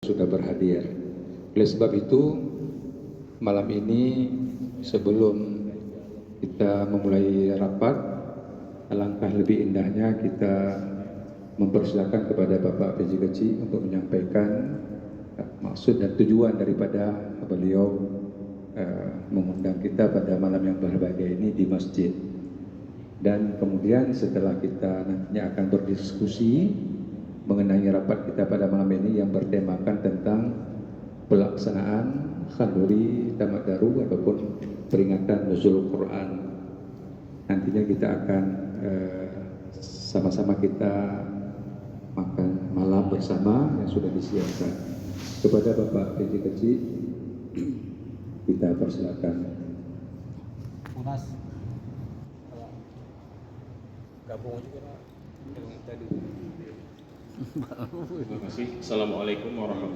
sudah berhadir. Oleh sebab itu, malam ini sebelum kita memulai rapat, alangkah lebih indahnya kita mempersilakan kepada Bapak PJ Kecil untuk menyampaikan maksud dan tujuan daripada beliau mengundang kita pada malam yang berbahagia ini di masjid. Dan kemudian setelah kita nantinya akan berdiskusi mengenai rapat kita pada malam ini yang bertemakan tentang pelaksanaan Khanduri Tamat Daru ataupun peringatan Nuzul Quran. Nantinya kita akan sama-sama kita makan malam bersama yang sudah disiapkan. Kepada Bapak PJ Kecil kita persilakan. Unas gabung juga dengan tadi. Terima kasih. Assalamualaikum warahmatullahi wabarakatuh.